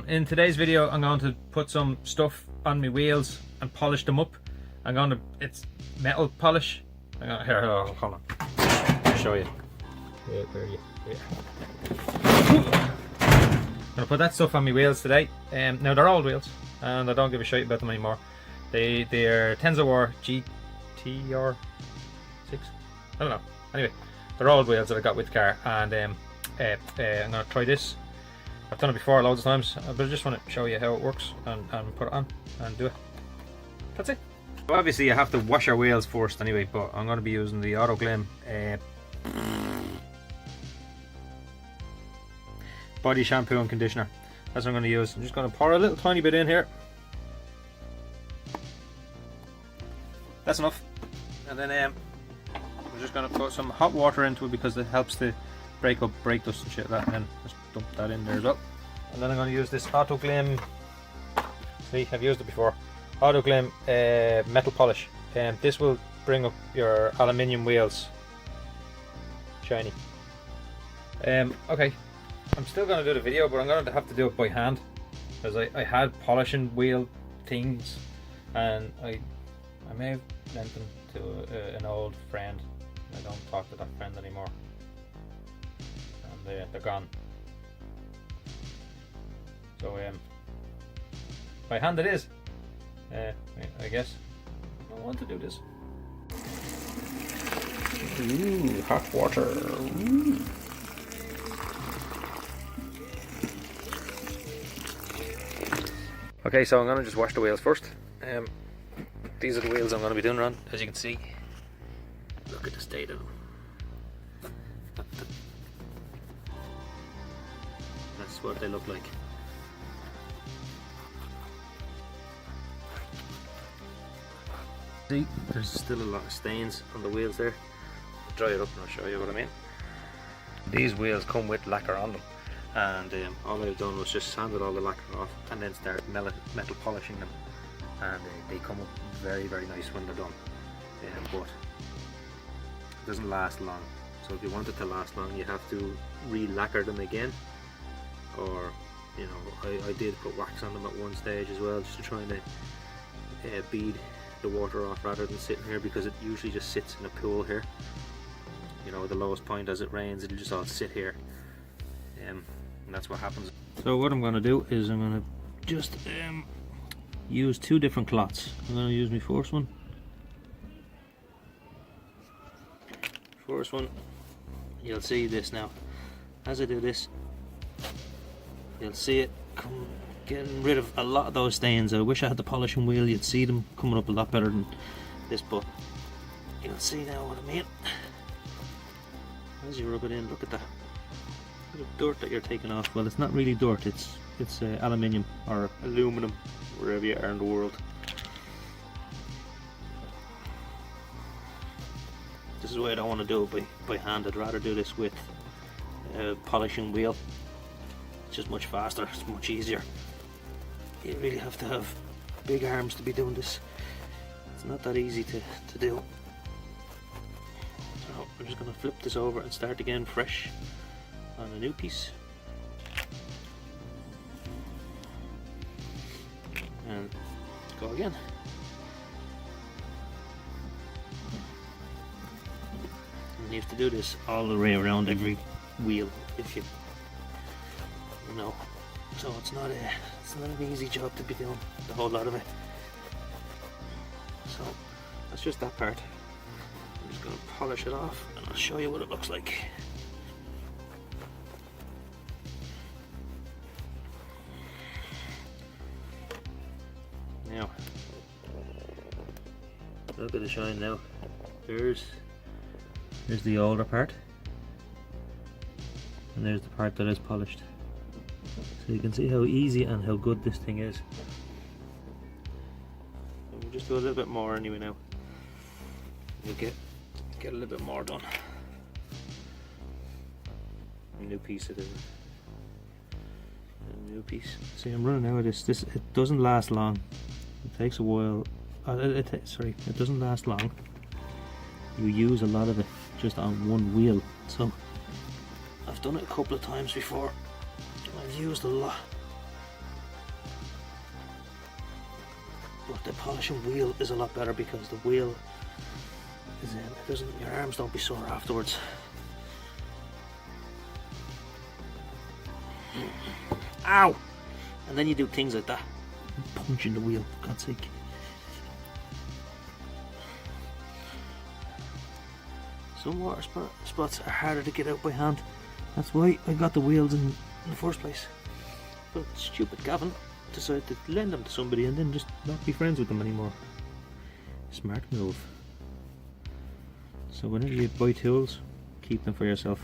in today's video I'm going to put some stuff on my wheels and polish them up. It's metal polish. Here, hold on. I'll show you. Where are you? Here. I'm gonna put that stuff on my wheels today. Now they're old wheels and I don't give a shit about them anymore. They're Tensor GTR 6. I don't know. Anyway, they're old wheels that I got with the car, and I'm gonna try this. I've done it before loads of times, but I just want to show you how it works and put it on and do it. That's it. So obviously you have to wash your wheels first anyway, but I'm going to be using the AUTOGLYM body shampoo and conditioner. That's what I'm going to use. I'm just going to pour a little tiny bit in here. That's enough. And then I'm just going to put some hot water into it because it helps to break up brake dust and shit like that, and then just dump that in there as well. And then I'm going to use this AUTOGLYM, see, I've used it before, AUTOGLYM metal polish. This will bring up your aluminium wheels shiny. Okay, I'm still going to do the video, but I'm going to have to do it by hand because I had polishing wheel things and I may have lent them to an old friend. I don't talk to that friend anymore. They're gone. So by hand it is. I guess I want to do this. Ooh, hot water. Ooh. Okay, so I'm gonna just wash the wheels first. These are the wheels I'm gonna be doing around. As you can see, look at the state of them. That's what they look like. See, there's still a lot of stains on the wheels there. I'll dry it up and I'll show you what I mean. These wheels come with lacquer on them, and all I've done was just sanded all the lacquer off and then start metal polishing them, and they come up very nice when they're done. But it doesn't last long, so if you want it to last long you have to re-lacquer them again. Or, you know, I did put wax on them at one stage as well, just to try and bead the water off rather than sitting here, because it usually just sits in a pool here. You know, the lowest point as it rains, it'll just all sit here, and that's what happens. So what I'm going to do is I'm going to just use two different cloths. I'm going to use my first one. You'll see this now. As I do this, you'll see it getting rid of a lot of those stains. I wish I had the polishing wheel, you'd see them coming up a lot better than this, but you'll see now what I mean. As you rub it in, look at that bit of dirt that you're taking off. Well, it's not really dirt, it's aluminium or aluminum, wherever you are in the world. This is why I don't want to do it by hand. I'd rather do this with a polishing wheel. It's just much faster, it's much easier. You really have to have big arms to be doing this. It's not that easy to do. So I'm just going to flip this over and start again fresh on a new piece. And go again. And you have to do this all the way around every wheel if you know. So it's not an easy job to be doing the whole lot of it. So that's just that part. I'm just going to polish it off and I'll show you what it looks like. Now, look at the shine now. Here's the older part, and there's the part that is polished. So you can see how easy and how good this thing is. And we'll just do a little bit more anyway now. We'll get a little bit more done. A new piece of it. A new piece. See, I'm running out of this. It doesn't last long. It takes a while. Sorry, it doesn't last long. You use a lot of it just on one wheel. So I've done it a couple of times before. I've used a lot but the polishing wheel is a lot better because the wheel is it doesn't, your arms don't be sore afterwards. Ow! And then you do things like that, punching the wheel, for God's sake. Some water spots are harder to get out by hand. That's why I got the wheels in the first place. But stupid Gavin decided to lend them to somebody and then just not be friends with them anymore. Smart move. So whenever you buy tools, keep them for yourself.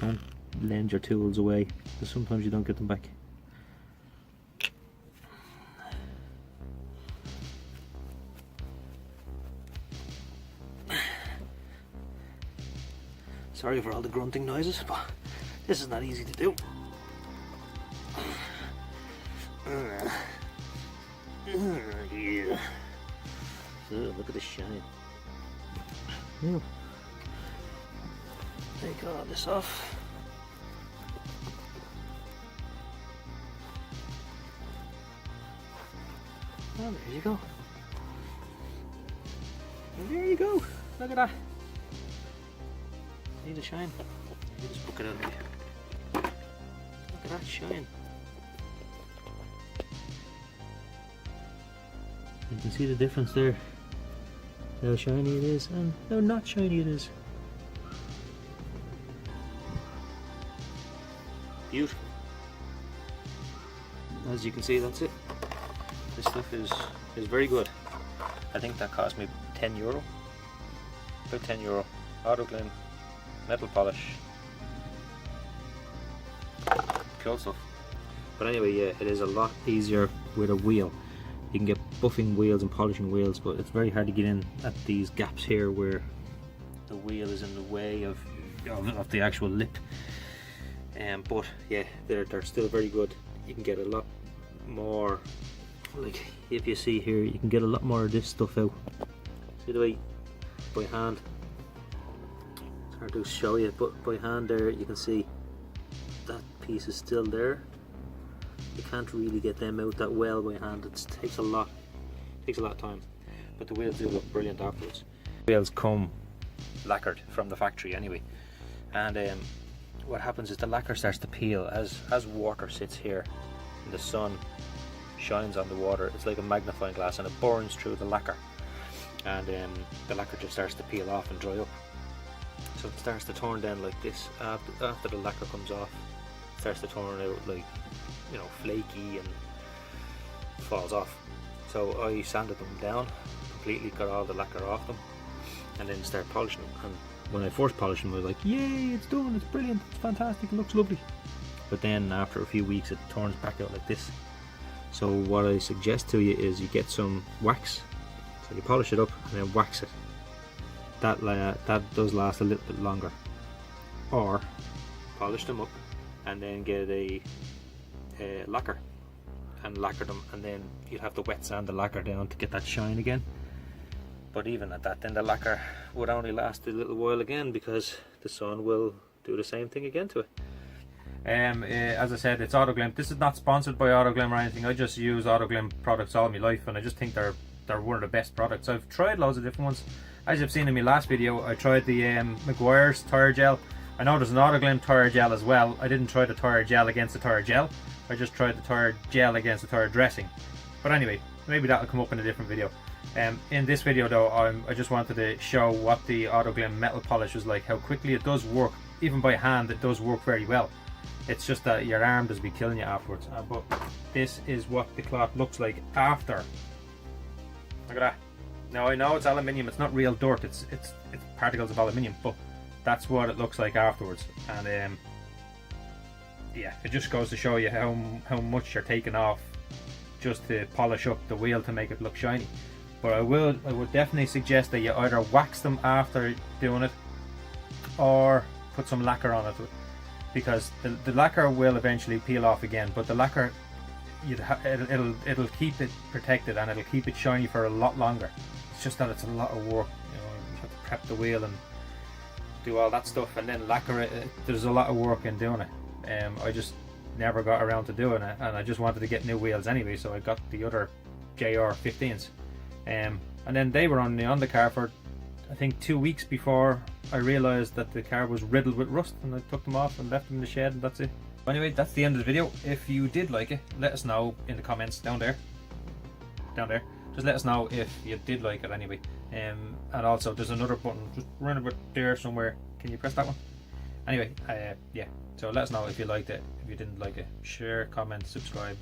Don't lend your tools away, because sometimes you don't get them back. Sorry for all the grunting noises, but this is not easy to do. Yeah. Oh, look at the shine. Now, take all this off. Oh, there you go. And there you go. Look at that. See the shine? Let me just book it out of here. Look at that shine. You can see the difference there. How shiny it is and how not shiny it is. Beautiful. As you can see, that's it. This stuff is very good. I think that cost me €10. About €10. AUTOGLYM Metal polish. Cool stuff. But anyway, yeah, it is a lot easier with a wheel. You can get buffing wheels and polishing wheels, but it's very hard to get in at these gaps here where the wheel is in the way of the actual lip. But yeah, they're still very good. You can get a lot more, like if you see here, you can get a lot more of this stuff out. See the way by hand, it's hard to show you, but by hand there you can see that piece is still there. You can't really get them out that well by hand. It takes a lot of time, but the wheels do look brilliant afterwards. Wheels come lacquered from the factory anyway, and what happens is the lacquer starts to peel as water sits here and the sun shines on the water. It's like a magnifying glass and it burns through the lacquer, and the lacquer just starts to peel off and dry up. So it starts to turn down like this. After the lacquer comes off, it starts to turn out like, you know, flaky and falls off. So I sanded them down completely, got all the lacquer off them, and then started polishing them. And when I first polished them, I was like, yay, it's done, it's brilliant, it's fantastic, it looks lovely. But then after a few weeks it turns back out like this. So what I suggest to you is you get some wax, so you polish it up and then wax it. That does last a little bit longer. Or polish them up and then get a lacquer and lacquer them, and then you'd have to wet sand the lacquer down to get that shine again. But even at that, then the lacquer would only last a little while again, because the sun will do the same thing again to it. As I said, it's AUTOGLYM. This is not sponsored by AUTOGLYM or anything. I just use AUTOGLYM products all my life, and I just think they're one of the best products. I've tried loads of different ones. As you've seen in my last video, I tried the Meguiar's tire gel. I know there's an AUTOGLYM tire gel as well. I didn't try the tire gel against the tire gel. I just tried the tire gel against the tire dressing. But anyway, maybe that'll come up in a different video. In this video though, I just wanted to show what the AUTOGLYM metal polish is like, how quickly it does work. Even by hand it does work very well. It's just that your arm does be killing you afterwards. But this is what the cloth looks like after. Look at that. Now I know it's aluminium, it's not real dirt, it's particles of aluminium, but that's what it looks like afterwards. And yeah, it just goes to show you how much you're taking off just to polish up the wheel to make it look shiny. But I would definitely suggest that you either wax them after doing it or put some lacquer on it, because the lacquer will eventually peel off again, but the lacquer, it'll keep it protected and it'll keep it shiny for a lot longer. It's just that it's a lot of work, you know. You have to prep the wheel and do all that stuff and then lacquer it. There's a lot of work in doing it. I just never got around to doing it, and I just wanted to get new wheels anyway, so I got the other JR15s, and then they were on the car for I think 2 weeks before I realised that the car was riddled with rust, and I took them off and left them in the shed, and that's it. Anyway, that's the end of the video. If you did like it, let us know in the comments down there. Just let us know if you did like it anyway. And also there's another button just around about there somewhere. Can you press that one? Anyway, yeah. So let us know if you liked it, if you didn't like it. Share, comment, subscribe,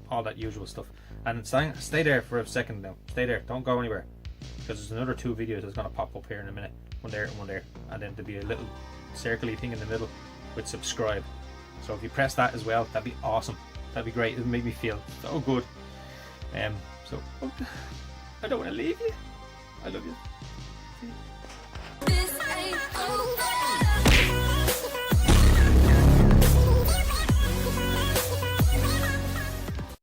all that usual stuff. And stay there for a second now. Stay there. Don't go anywhere, because there's another 2 videos that's gonna pop up here in a minute. One there and one there, and then there'll be a little circly thing in the middle with subscribe. So if you press that as well, that'd be awesome. That'd be great. It'd make me feel so good. So I don't want to leave you. I love you. See you.